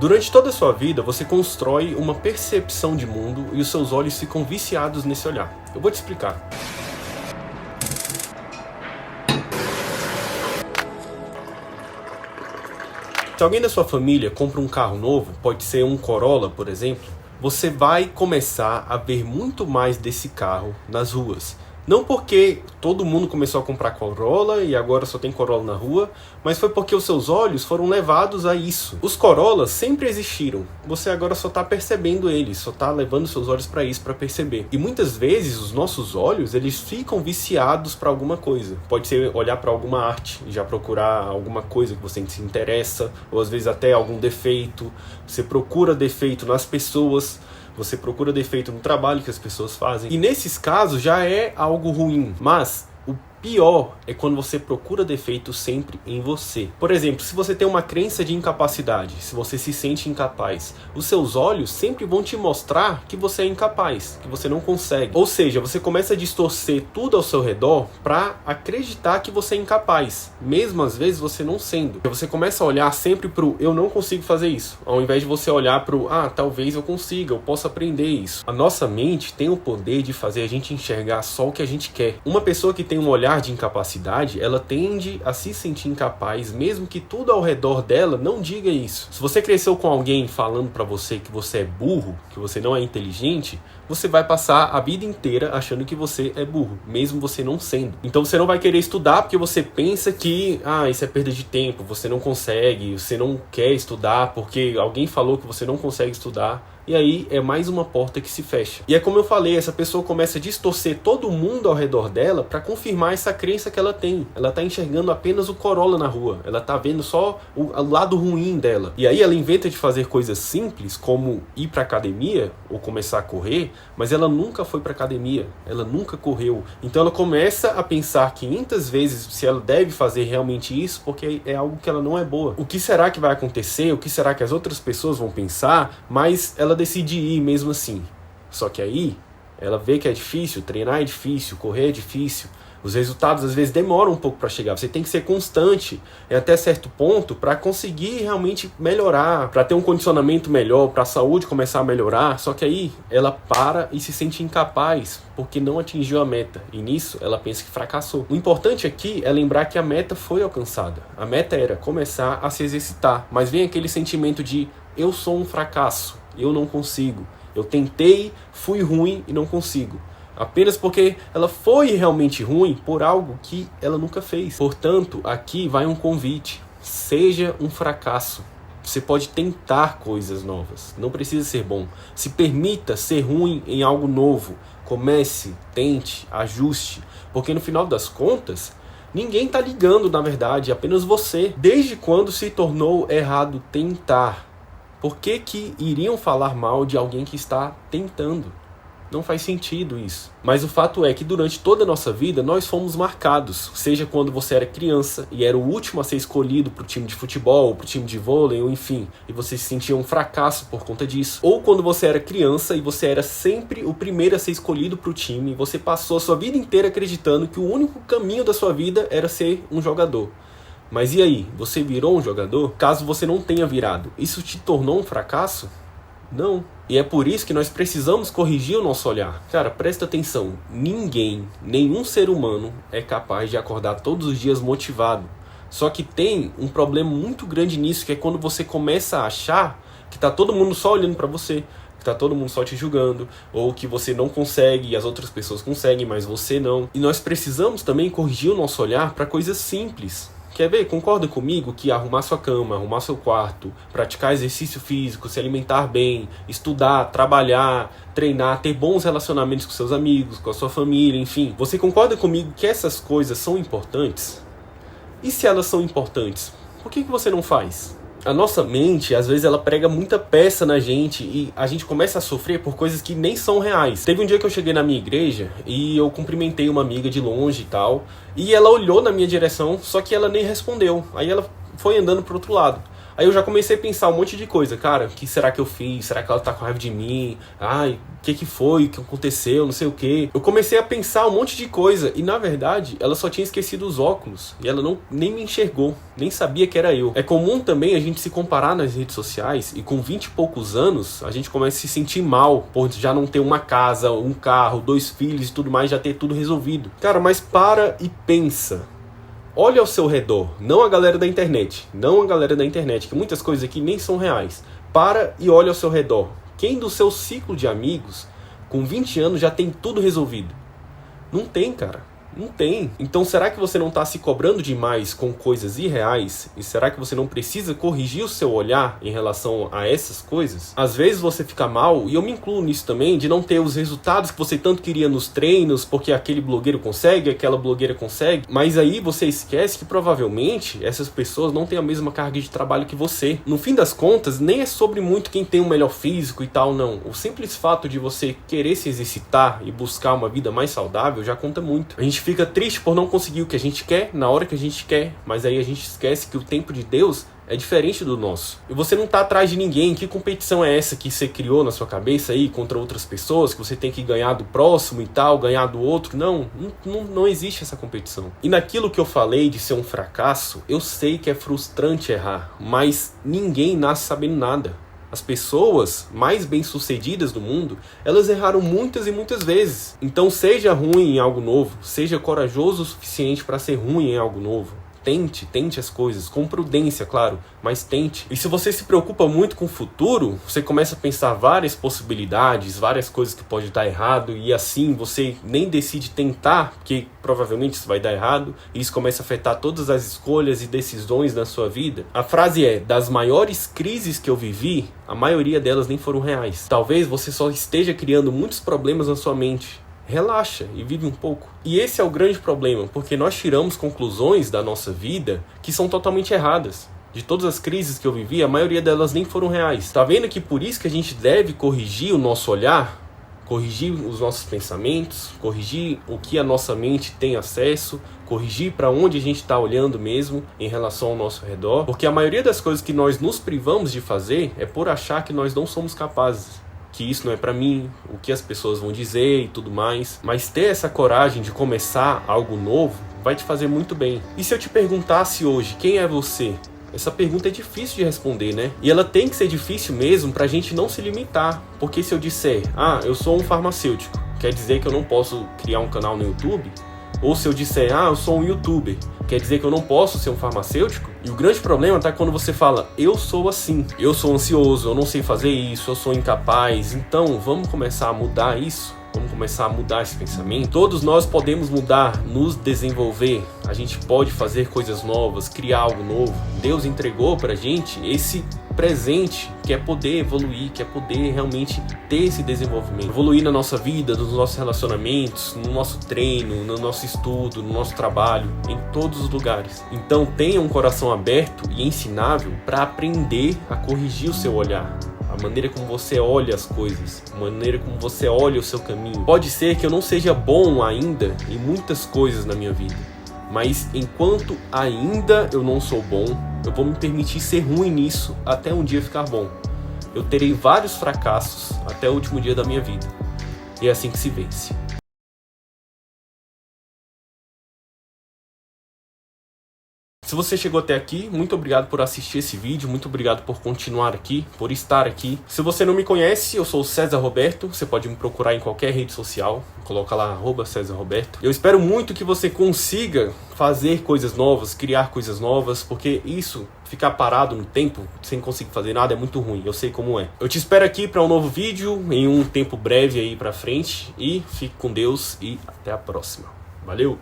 Durante toda a sua vida, você constrói uma percepção de mundo e os seus olhos ficam viciados nesse olhar. Eu vou te explicar. Se alguém da sua família compra um carro novo, pode ser um Corolla, por exemplo, você vai começar a ver muito mais desse carro nas ruas. Não porque todo mundo começou a comprar Corolla e agora só tem Corolla na rua, mas foi porque os seus olhos foram levados a isso. Os Corollas sempre existiram, você agora só está percebendo eles, só está levando seus olhos para isso, para perceber. E muitas vezes os nossos olhos, eles ficam viciados para alguma coisa. Pode ser olhar para alguma arte, já procurar alguma coisa que você se interessa, ou às vezes até algum defeito. Você procura defeito nas pessoas, você procura defeito no trabalho que as pessoas fazem. E nesses casos já é algo ruim, mas o pior é quando você procura defeito sempre em você. Por exemplo, se você tem uma crença de incapacidade, se você se sente incapaz, os seus olhos sempre vão te mostrar que você é incapaz, que você não consegue. Ou seja, você começa a distorcer tudo ao seu redor para acreditar que você é incapaz, mesmo às vezes você não sendo. Você começa a olhar sempre pro eu não consigo fazer isso, ao invés de você olhar pro talvez eu consiga, eu posso aprender isso. A nossa mente tem o poder de fazer a gente enxergar só o que a gente quer. Uma pessoa que tem um olhar de incapacidade, ela tende a se sentir incapaz, mesmo que tudo ao redor dela não diga isso. Se você cresceu com alguém falando pra você que você é burro, que você não é inteligente, você vai passar a vida inteira achando que você é burro, mesmo você não sendo. Então você não vai querer estudar porque você pensa que isso é perda de tempo, você não consegue, você não quer estudar porque alguém falou que você não consegue estudar. E aí é mais uma porta que se fecha. E é como eu falei, essa pessoa começa a distorcer todo mundo ao redor dela para confirmar essa crença que ela tem. Ela tá enxergando apenas o Corolla na rua. Ela tá vendo só o lado ruim dela. E aí ela inventa de fazer coisas simples, como ir pra academia ou começar a correr, mas ela nunca foi pra academia. Ela nunca correu. Então ela começa a pensar 500 vezes se ela deve fazer realmente isso, porque é algo que ela não é boa. O que será que vai acontecer? O que será que as outras pessoas vão pensar? Mas ela decide ir mesmo assim. Só que aí ela vê que é difícil, treinar é difícil, correr é difícil. Os resultados às vezes demoram um pouco para chegar. Você tem que ser constante até certo ponto para conseguir realmente melhorar, para ter um condicionamento melhor, para a saúde começar a melhorar. Só que aí ela para e se sente incapaz porque não atingiu a meta. E nisso ela pensa que fracassou. O importante aqui é lembrar que a meta foi alcançada. A meta era começar a se exercitar. Mas vem aquele sentimento de eu sou um fracasso. Eu não consigo. Eu tentei, fui ruim e não consigo. Apenas porque ela foi realmente ruim por algo que ela nunca fez. Portanto, aqui vai um convite. Seja um fracasso. Você pode tentar coisas novas. Não precisa ser bom. Se permita ser ruim em algo novo. Comece, tente, ajuste. Porque no final das contas, ninguém está ligando, na verdade, apenas você. Desde quando se tornou errado tentar? Por que iriam falar mal de alguém que está tentando? Não faz sentido isso. Mas o fato é que durante toda a nossa vida nós fomos marcados. Seja quando você era criança e era o último a ser escolhido para o time de futebol, para o time de vôlei, ou enfim, e você se sentia um fracasso por conta disso. Ou quando você era criança e você era sempre o primeiro a ser escolhido para o time e você passou a sua vida inteira acreditando que o único caminho da sua vida era ser um jogador. Mas e aí? Você virou um jogador? Caso você não tenha virado, isso te tornou um fracasso? Não. E é por isso que nós precisamos corrigir o nosso olhar. Cara, presta atenção. Ninguém, nenhum ser humano é capaz de acordar todos os dias motivado. Só que tem um problema muito grande nisso, que é quando você começa a achar que tá todo mundo só olhando pra você, que tá todo mundo só te julgando, ou que você não consegue e as outras pessoas conseguem, mas você não. E nós precisamos também corrigir o nosso olhar para coisas simples. Quer ver? Concorda comigo que arrumar sua cama, arrumar seu quarto, praticar exercício físico, se alimentar bem, estudar, trabalhar, treinar, ter bons relacionamentos com seus amigos, com a sua família, enfim. Você concorda comigo que essas coisas são importantes? E se elas são importantes, por que você não faz? A nossa mente, às vezes, ela prega muita peça na gente e a gente começa a sofrer por coisas que nem são reais. Teve um dia que eu cheguei na minha igreja e eu cumprimentei uma amiga de longe e tal, e ela olhou na minha direção, só que ela nem respondeu. Aí ela foi andando pro outro lado. Aí eu já comecei a pensar um monte de coisa. Cara, o que será que eu fiz? Será que ela tá com raiva de mim? Ai, o que foi? O que aconteceu? Não sei o quê. Eu comecei a pensar um monte de coisa. E na verdade, ela só tinha esquecido os óculos. E ela nem me enxergou. Nem sabia que era eu. É comum também a gente se comparar nas redes sociais. E com 20 e poucos anos, a gente começa a se sentir mal por já não ter uma casa, um carro, 2 filhos e tudo mais, já ter tudo resolvido. Cara, mas para e pensa. Olha ao seu redor, não a galera da internet, que muitas coisas aqui nem são reais. Para e olha ao seu redor. Quem do seu ciclo de amigos, com 20 anos, já tem tudo resolvido? Não tem, cara. Não tem. Então será que você não está se cobrando demais com coisas irreais? E será que você não precisa corrigir o seu olhar em relação a essas coisas? Às vezes você fica mal, e eu me incluo nisso também, de não ter os resultados que você tanto queria nos treinos, porque aquele blogueiro consegue, aquela blogueira consegue. Mas aí você esquece que provavelmente essas pessoas não têm a mesma carga de trabalho que você. No fim das contas, nem é sobre muito quem tem o melhor físico e tal, não. O simples fato de você querer se exercitar e buscar uma vida mais saudável já conta muito. A gente fica triste por não conseguir o que a gente quer, na hora que a gente quer, mas aí a gente esquece que o tempo de Deus é diferente do nosso. E você não tá atrás de ninguém. Que competição é essa que você criou na sua cabeça aí contra outras pessoas, que você tem que ganhar do próximo e tal, ganhar do outro? Não existe essa competição. E naquilo que eu falei de ser um fracasso, eu sei que é frustrante errar, mas ninguém nasce sabendo nada. As pessoas mais bem-sucedidas do mundo, elas erraram muitas e muitas vezes. Então seja ruim em algo novo, seja corajoso o suficiente para ser ruim em algo novo. Tente as coisas, com prudência, claro, mas tente. E se você se preocupa muito com o futuro, você começa a pensar várias possibilidades, várias coisas que pode dar errado, e assim você nem decide tentar, porque provavelmente isso vai dar errado, e isso começa a afetar todas as escolhas e decisões da sua vida. A frase é: das maiores crises que eu vivi, a maioria delas nem foram reais. Talvez você só esteja criando muitos problemas na sua mente. Relaxa e vive um pouco. E esse é o grande problema, porque nós tiramos conclusões da nossa vida que são totalmente erradas. De todas as crises que eu vivi, a maioria delas nem foram reais. Tá vendo que por isso que a gente deve corrigir o nosso olhar, corrigir os nossos pensamentos, corrigir o que a nossa mente tem acesso, corrigir para onde a gente está olhando mesmo em relação ao nosso redor, porque a maioria das coisas que nós nos privamos de fazer é por achar que nós não somos capazes. Que isso não é pra mim, o que as pessoas vão dizer e tudo mais. Mas ter essa coragem de começar algo novo vai te fazer muito bem. E se eu te perguntasse hoje, quem é você? Essa pergunta é difícil de responder, né? E ela tem que ser difícil mesmo pra gente não se limitar. Porque se eu disser, eu sou um farmacêutico, quer dizer que eu não posso criar um canal no YouTube? Ou se eu disser, eu sou um youtuber, quer dizer que eu não posso ser um farmacêutico? E o grande problema tá quando você fala, eu sou assim, eu sou ansioso, eu não sei fazer isso, eu sou incapaz. Então, vamos começar a mudar isso? Vamos começar a mudar esse pensamento? Todos nós podemos mudar, nos desenvolver. A gente pode fazer coisas novas, criar algo novo. Deus entregou pra gente esse presente, que é poder evoluir, que é poder realmente ter esse desenvolvimento. Evoluir na nossa vida, nos nossos relacionamentos, no nosso treino, no nosso estudo, no nosso trabalho, em todos os lugares. Então tenha um coração aberto e ensinável para aprender a corrigir o seu olhar. A maneira como você olha as coisas, a maneira como você olha o seu caminho. Pode ser que eu não seja bom ainda em muitas coisas na minha vida, mas enquanto ainda eu não sou bom, eu vou me permitir ser ruim nisso até um dia ficar bom. Eu terei vários fracassos até o último dia da minha vida. E é assim que se vence. Se você chegou até aqui, muito obrigado por assistir esse vídeo, muito obrigado por continuar aqui, por estar aqui. Se você não me conhece, eu sou o César Roberto, você pode me procurar em qualquer rede social, coloca lá @César Roberto. Eu espero muito que você consiga fazer coisas novas, criar coisas novas, porque isso, ficar parado no tempo, sem conseguir fazer nada, é muito ruim, eu sei como é. Eu te espero aqui para um novo vídeo, em um tempo breve aí pra frente, e fique com Deus e até a próxima. Valeu!